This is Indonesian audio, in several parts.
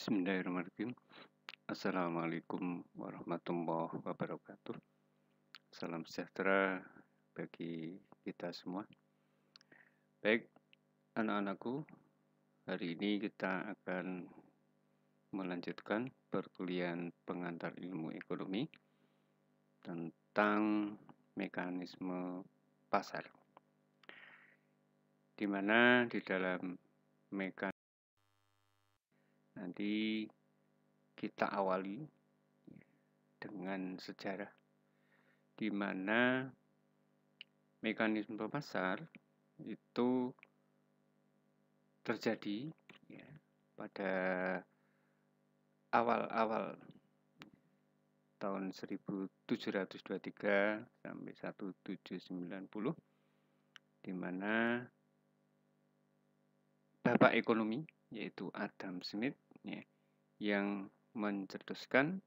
Bismillahirrahmanirrahim. Assalamualaikum warahmatullahi wabarakatuh. Salam sejahtera bagi kita semua. Baik, anak-anakku, hari ini kita akan melanjutkan perkuliahan pengantar ilmu ekonomi tentang mekanisme pasar. Di mana di dalam mekanisme nanti kita awali dengan sejarah, di mana mekanisme pasar itu terjadi pada awal-awal tahun 1723 sampai 1790, di mana bapak ekonomi yaitu Adam Smith yang mencetuskan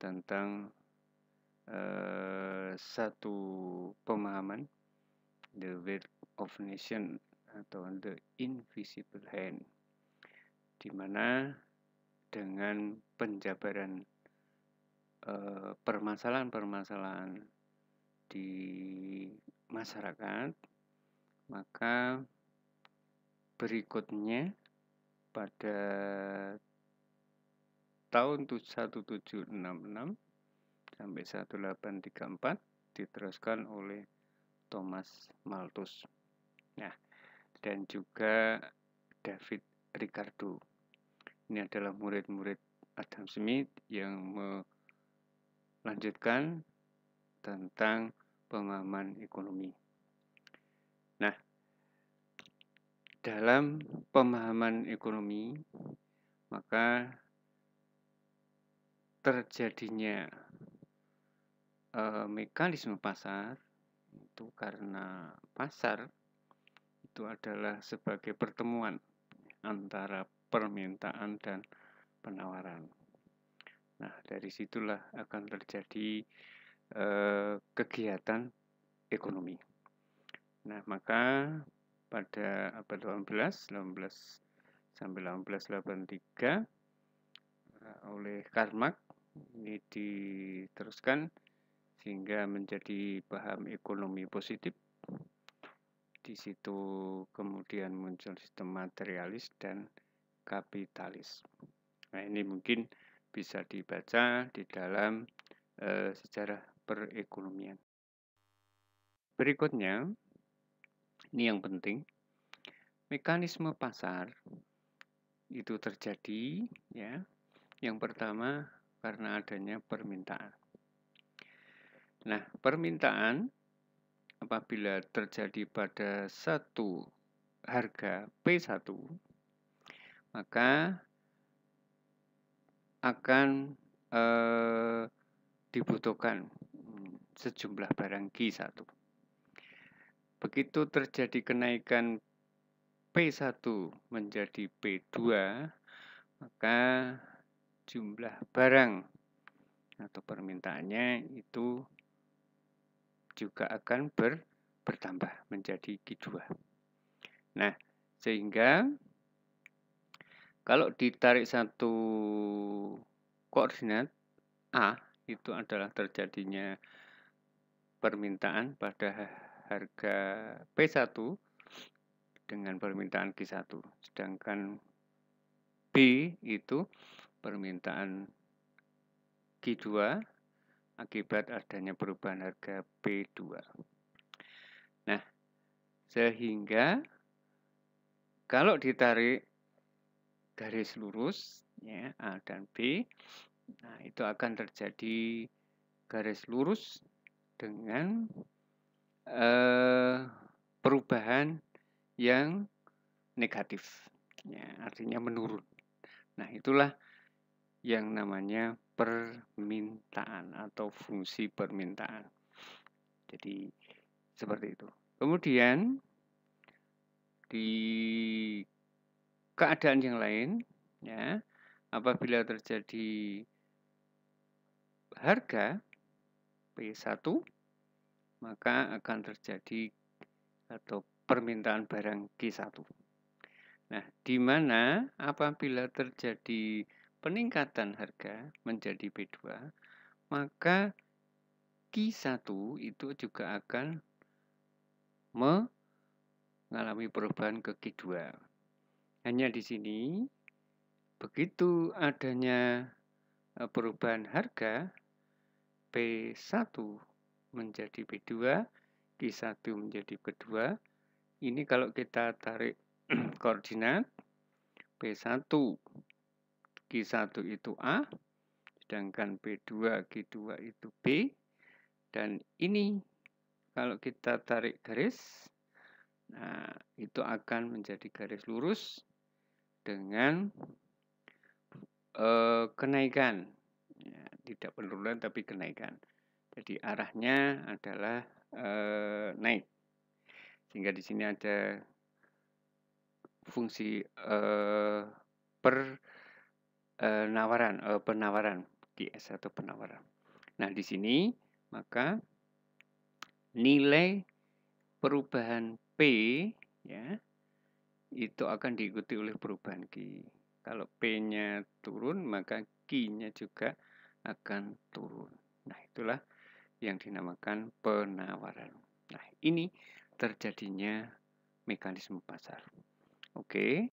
tentang satu pemahaman the wealth of nation atau the invisible hand, di mana dengan penjabaran permasalahan-permasalahan di masyarakat, maka berikutnya pada tahun 1766 sampai 1834 diteruskan oleh Thomas Malthus. Nah, dan juga David Ricardo. Ini adalah murid-murid Adam Smith yang melanjutkan tentang pemahaman ekonomi. Nah, dalam pemahaman ekonomi, maka terjadinya mekanisme pasar itu karena pasar itu adalah sebagai pertemuan antara permintaan dan penawaran. Nah, dari situlah akan terjadi kegiatan ekonomi. Nah, maka pada abad 18 sampai 1883 oleh Karl Marx ini diteruskan sehingga menjadi paham ekonomi positif. Di situ kemudian muncul sistem materialis dan kapitalis. Nah, ini mungkin bisa dibaca di dalam sejarah perekonomian. Berikutnya, ini yang penting, mekanisme pasar itu terjadi ya. Yang pertama karena adanya permintaan. Nah, permintaan apabila terjadi pada satu harga P1, maka akan dibutuhkan sejumlah barang Q1. Begitu terjadi kenaikan P1 menjadi P2, maka jumlah barang atau permintaannya itu juga akan bertambah menjadi Q2. Nah, sehingga kalau ditarik satu koordinat A, itu adalah terjadinya permintaan pada harga P1 dengan permintaan Q1. Sedangkan B itu permintaan Q2 akibat adanya perubahan harga P2. Nah, sehingga kalau ditarik garis lurus ya, A dan B, nah itu akan terjadi garis lurus dengan perubahan yang negatif, ya, artinya menurun. Nah, itulah yang namanya permintaan atau fungsi permintaan. Jadi seperti itu. Kemudian di keadaan yang lain, ya, apabila terjadi harga P1, maka akan terjadi atau permintaan barang Q1. Nah, di mana apabila terjadi peningkatan harga menjadi B2, maka Q1 itu juga akan mengalami perubahan ke Q2. Hanya di sini, begitu adanya perubahan harga, P1 menjadi P2, Q1 menjadi P2. Ini kalau kita tarik koordinat, P1, Q1 itu A, sedangkan P2, Q2 itu B. Dan ini kalau kita tarik garis, nah itu akan menjadi garis lurus dengan kenaikan. Ya, tidak penurunan tapi kenaikan. Jadi arahnya adalah naik. Sehingga di sini ada fungsi penawaran QS atau penawaran. Nah, di sini maka nilai perubahan P ya itu akan diikuti oleh perubahan Q. Kalau P-nya turun, maka Q-nya juga akan turun. Nah, itulah yang dinamakan penawaran. Nah, ini terjadinya mekanisme pasar. Oke.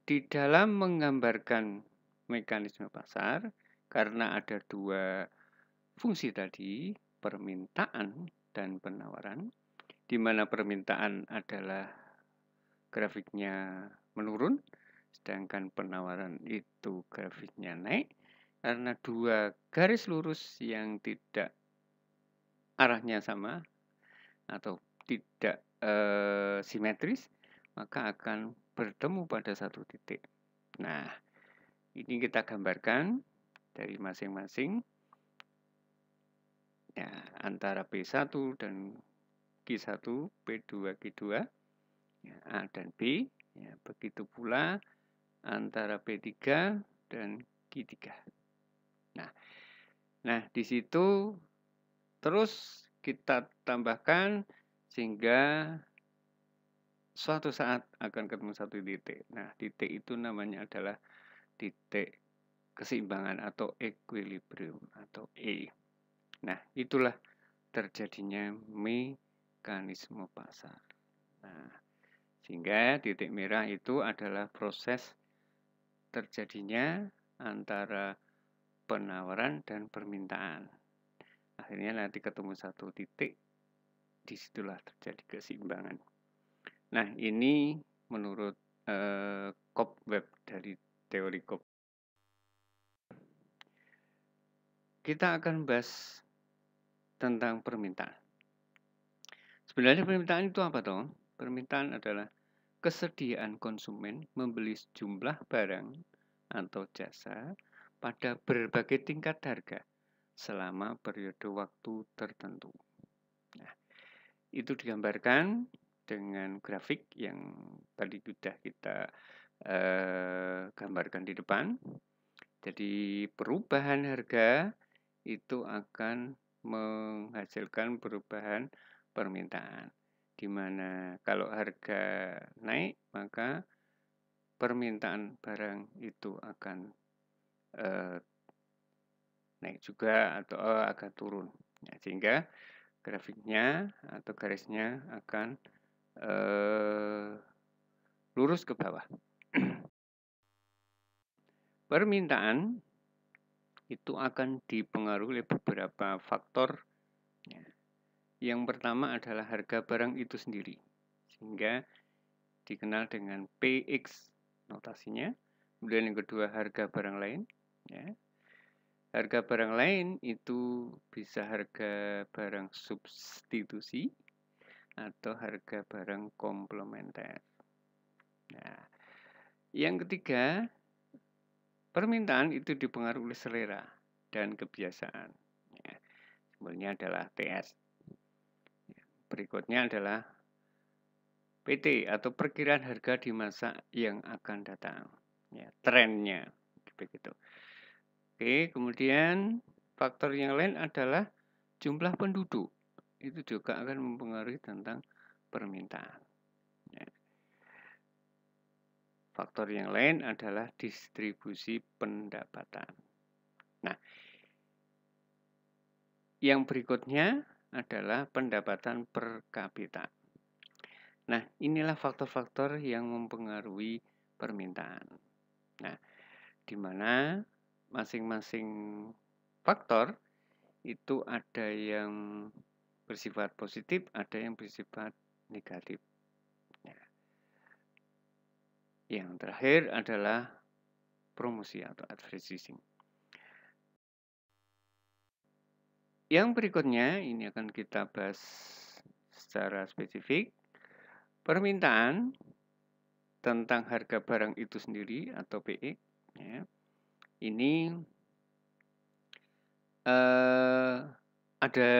Di dalam menggambarkan mekanisme pasar, karena ada dua fungsi tadi, permintaan dan penawaran, di mana permintaan adalah grafiknya menurun, sedangkan penawaran itu grafiknya naik, karena dua garis lurus yang tidak arahnya sama atau tidak simetris, maka akan bertemu pada satu titik. Nah, ini kita gambarkan dari masing-masing ya, antara P1 dan Q1, P2, Q2, ya, A dan B. Ya, begitu pula antara P3 dan Q3. Nah, di situ terus kita tambahkan sehingga suatu saat akan ketemu satu titik. Nah, titik itu namanya adalah titik keseimbangan atau equilibrium atau E. Nah, itulah terjadinya mekanisme pasar. Nah, sehingga titik merah itu adalah proses terjadinya antara penawaran dan permintaan. Akhirnya nanti ketemu satu titik, disitulah terjadi keseimbangan. Nah, ini menurut Cobweb dari teori Cobweb. Kita akan bahas tentang permintaan. Sebenarnya permintaan itu apa toh? Permintaan adalah kesediaan konsumen membeli sejumlah barang atau jasa pada berbagai tingkat harga selama periode waktu tertentu. Nah, itu digambarkan dengan grafik yang tadi sudah kita gambarkan di depan. Jadi perubahan harga itu akan menghasilkan perubahan permintaan. Di mana kalau harga naik, maka permintaan barang itu akan naik juga atau akan turun. Ya, sehingga grafiknya atau garisnya akan lurus ke bawah. Permintaan itu akan dipengaruhi oleh beberapa faktor. Ya. Yang pertama adalah harga barang itu sendiri, sehingga dikenal dengan PX notasinya. Kemudian yang kedua harga barang lain. Ya. Harga barang lain itu bisa harga barang substitusi atau harga barang komplementer. Nah, yang ketiga, permintaan itu dipengaruhi oleh selera dan kebiasaan. Ya, simbolnya adalah TS. Berikutnya adalah PT atau perkiraan harga di masa yang akan datang. Ya, trennya begitu. Oke, kemudian faktor yang lain adalah jumlah penduduk. Itu juga akan mempengaruhi tentang permintaan. Ya. Faktor yang lain adalah distribusi pendapatan. Nah, yang berikutnya adalah pendapatan per kapita. Nah, inilah faktor-faktor yang mempengaruhi permintaan. Nah, di mana masing-masing faktor itu ada yang bersifat positif, ada yang bersifat negatif. Ya. Yang terakhir adalah promosi atau advertising. Yang berikutnya ini akan kita bahas secara spesifik. Permintaan tentang harga barang itu sendiri atau PE. Ya. Ini ada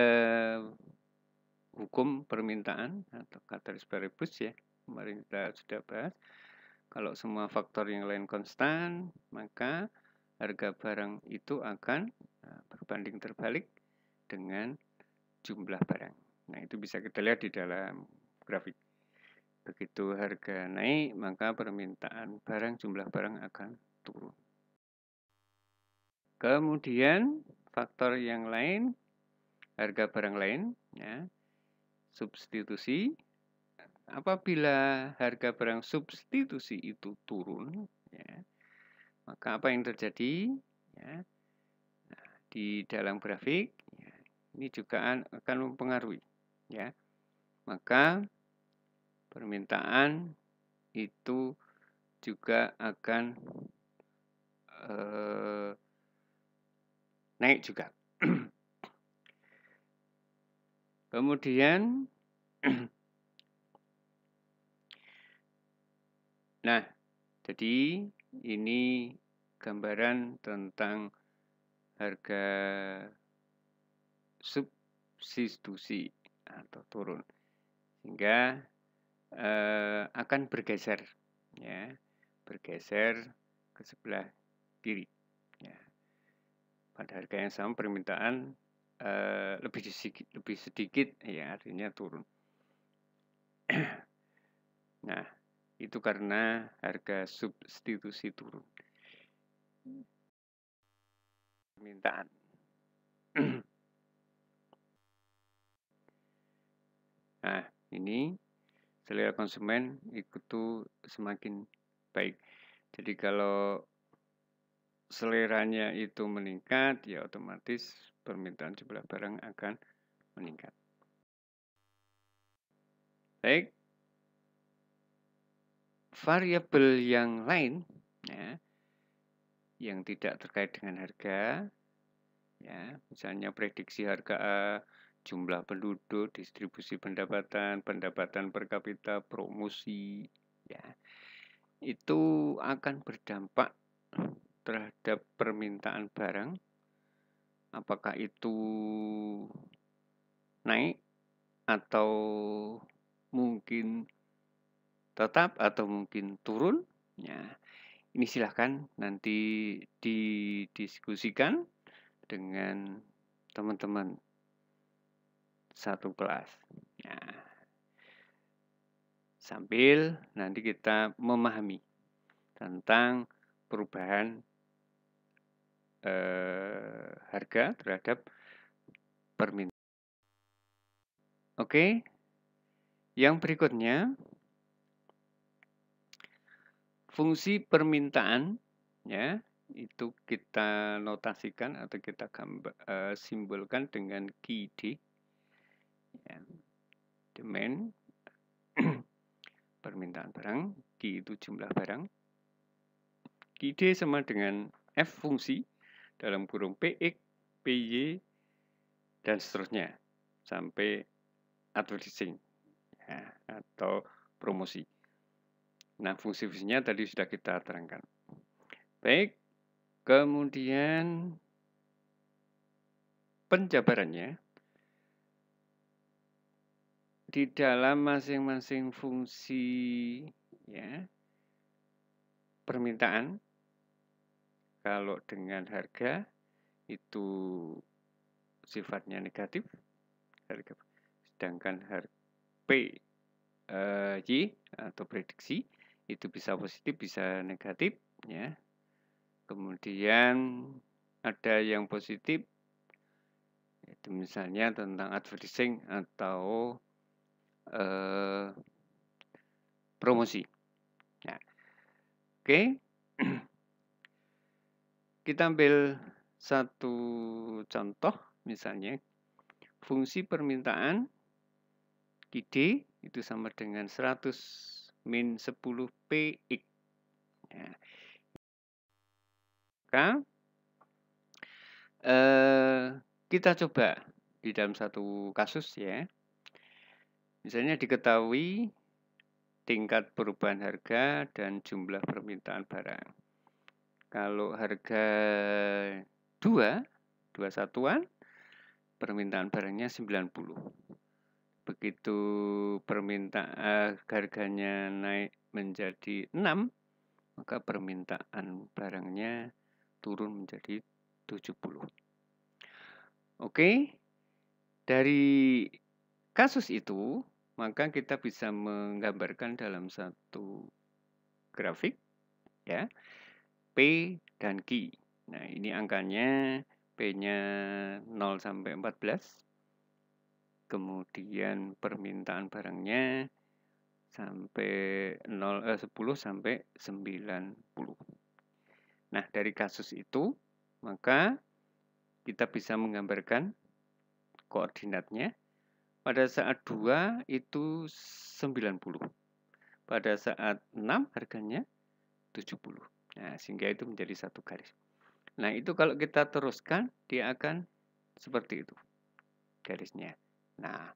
hukum permintaan atau ceteris paribus ya. Kemarin kita sudah bahas. Kalau semua faktor yang lain konstan, maka harga barang itu akan berbanding terbalik dengan jumlah barang. Nah, itu bisa kita lihat di dalam grafik. Begitu harga naik, maka permintaan barang, jumlah barang akan turun. Kemudian faktor yang lain, harga barang lain, ya, substitusi. Apabila harga barang substitusi itu turun, ya, maka apa yang terjadi? Ya, nah, di dalam grafik, ya, ini juga akan mempengaruhi. Ya, maka permintaan itu juga akan naik juga. Kemudian, nah, jadi ini gambaran tentang harga substitusi atau turun, sehingga akan bergeser, ya, bergeser ke sebelah kiri. Ya. Pada harga yang sama permintaan lebih sedikit, ya artinya turun. Nah, itu karena harga substitusi turun. Permintaan. Nah, ini selera konsumen itu semakin baik. Jadi kalau seleranya itu meningkat, ya otomatis permintaan jumlah barang akan meningkat. Baik, variabel yang lain, ya, yang tidak terkait dengan harga, ya, misalnya prediksi harga A, jumlah penduduk, distribusi pendapatan, pendapatan per kapita, promosi, ya, itu akan berdampak terhadap permintaan barang, apakah itu naik atau mungkin tetap atau mungkin turun. Ya, ini silahkan nanti didiskusikan dengan teman-teman satu kelas. Ya. Sambil nanti kita memahami tentang perubahan harga terhadap permintaan. Oke, yang berikutnya fungsi permintaan, ya, itu kita notasikan atau kita simbolkan dengan QD. Ya. Demand permintaan barang, Q itu jumlah barang. QD sama dengan F fungsi dalam kurung PX, PY, dan seterusnya sampai advertising, ya, atau promosi. Nah, fungsi-fungsinya tadi sudah kita terangkan. Baik, kemudian penjabarannya di dalam masing-masing fungsi, ya, permintaan. Kalau dengan harga itu sifatnya negatif, harga, sedangkan P Y atau prediksi, itu bisa positif, bisa negatif, ya. Kemudian ada yang positif, itu misalnya tentang advertising atau promosi. Nah, oke, kita ambil satu contoh, misalnya fungsi permintaan QD itu sama dengan 100 min 10 PX. Nah, maka kita coba di dalam satu kasus ya. Misalnya diketahui tingkat perubahan harga dan jumlah permintaan barang. Kalau harga 2 satuan, permintaan barangnya 90. Begitu harganya naik menjadi 6, maka permintaan barangnya turun menjadi 70. Oke, dari kasus itu, maka kita bisa menggambarkan dalam satu grafik, ya, P dan Q. Nah, ini angkanya P-nya 0 sampai 14. Kemudian permintaan barangnya sampai 10 sampai 90. Nah, dari kasus itu, maka kita bisa menggambarkan koordinatnya. Pada saat 2 itu 90. Pada saat 6 harganya 70. Nah, sehingga itu menjadi satu garis. Nah, itu kalau kita teruskan, dia akan seperti itu garisnya. Nah,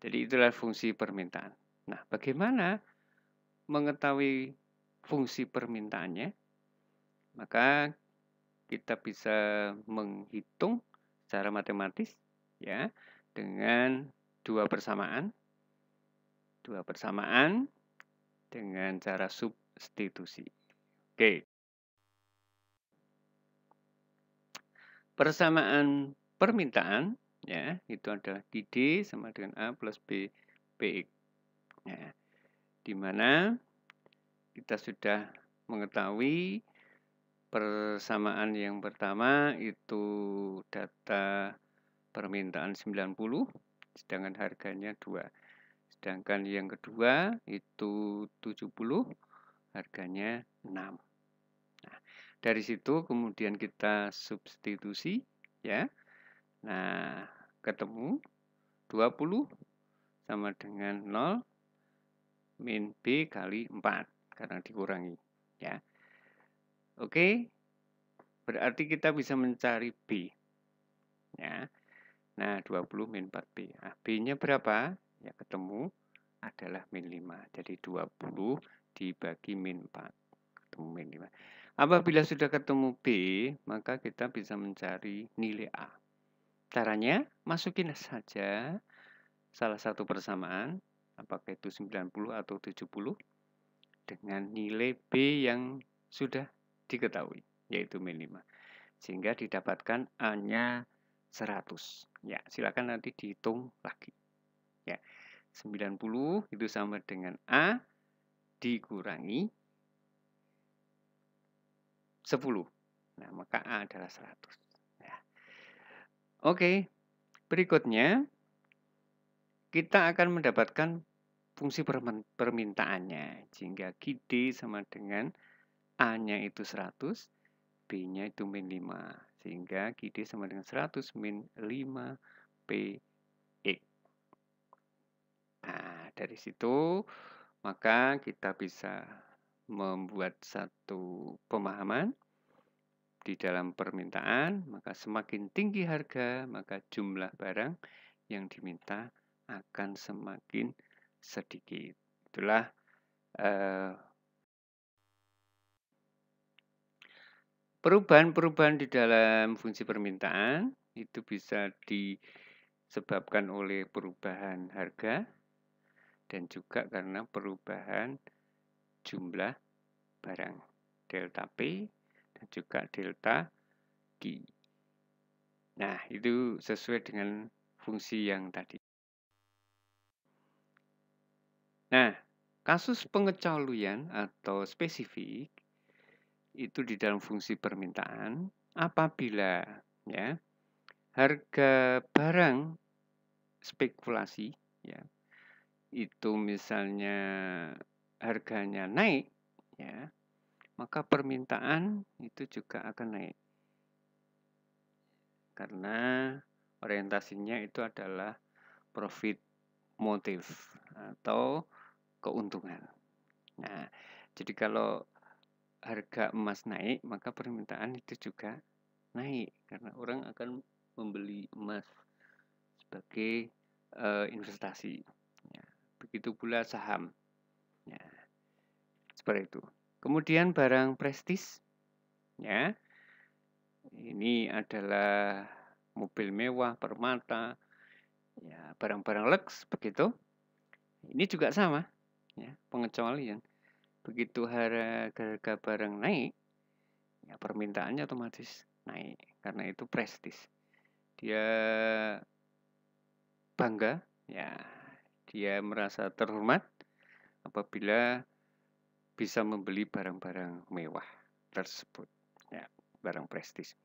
jadi itulah fungsi permintaan. Nah, bagaimana mengetahui fungsi permintaannya? Maka kita bisa menghitung secara matematis, ya, dengan dua persamaan dengan cara substitusi. Oke. Persamaan permintaan, ya, itu adalah QD sama dengan A plus B PX. Ya, di mana kita sudah mengetahui persamaan yang pertama itu data permintaan 90, sedangkan harganya 2. Sedangkan yang kedua itu 70, harganya 6. Nah, dari situ kemudian kita substitusi, ya. Nah, ketemu 20 sama dengan 0 min B kali 4 karena dikurangi, ya. Oke. Berarti kita bisa mencari B, ya. Nah, 20 min 4B. Nah, B-nya berapa? Ya, ketemu adalah min 5. Jadi 20 dibagi min 4. Ketemu min 5. Apabila sudah ketemu B, maka kita bisa mencari nilai A. Caranya, masukin saja salah satu persamaan, apakah itu 90 atau 70, dengan nilai B yang sudah diketahui, yaitu min 5. Sehingga didapatkan A-nya 100. Ya, silakan nanti dihitung lagi. Ya, 90 itu sama dengan A dikurangi 10. Nah, maka A adalah 100. Ya. Oke, berikutnya kita akan mendapatkan fungsi permintaannya. Sehingga QD sama dengan A-nya itu 100, B-nya itu min 5. Sehingga QD sama dengan 100 min 5 PX. Nah, dari situ maka kita bisa membuat satu pemahaman di dalam permintaan, maka semakin tinggi harga, maka jumlah barang yang diminta akan semakin sedikit. Itulah perubahan-perubahan di dalam fungsi permintaan itu bisa disebabkan oleh perubahan harga dan juga karena perubahan jumlah barang, delta P dan juga delta Q. Nah, itu sesuai dengan fungsi yang tadi. Nah, kasus pengecualian atau spesifik itu di dalam fungsi permintaan apabila ya harga barang spekulasi ya itu misalnya harganya naik ya, maka permintaan itu juga akan naik karena orientasinya itu adalah profit motif atau keuntungan. Nah, jadi kalau harga emas naik, maka permintaan itu juga naik karena orang akan membeli emas sebagai investasi. Ya, begitu pula saham. Ya, seperti itu. Kemudian barang prestis, ya, ini adalah mobil mewah, permata, ya, barang-barang lux begitu. Ini juga sama, ya, pengecualian. Begitu harga barang naik, ya permintaannya otomatis naik karena itu prestis. Dia bangga, ya, dia merasa terhormat apabila bisa membeli barang-barang mewah tersebut, ya, barang prestis.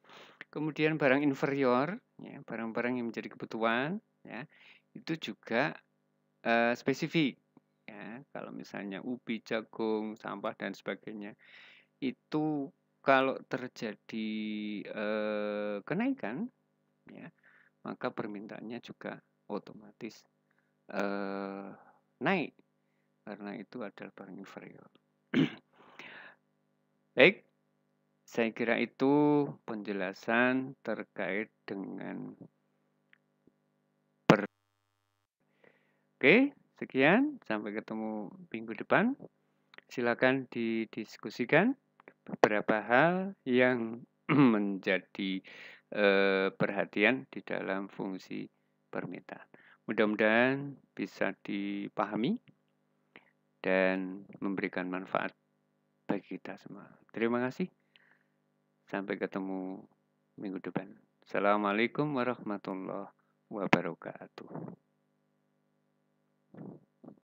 Kemudian barang inferior, ya, barang-barang yang menjadi kebutuhan, ya, itu juga spesifik. Ya, kalau misalnya ubi, jagung, sampah dan sebagainya, itu kalau terjadi kenaikan, ya, maka permintaannya juga otomatis naik karena itu adalah barang inferior. Baik, saya kira itu penjelasan terkait dengan Oke, sekian. Sampai ketemu minggu depan. Silakan didiskusikan beberapa hal yang menjadi perhatian di dalam fungsi permintaan. Mudah-mudahan bisa dipahami dan memberikan manfaat bagi kita semua. Terima kasih. Sampai ketemu minggu depan. Assalamualaikum warahmatullahi wabarakatuh.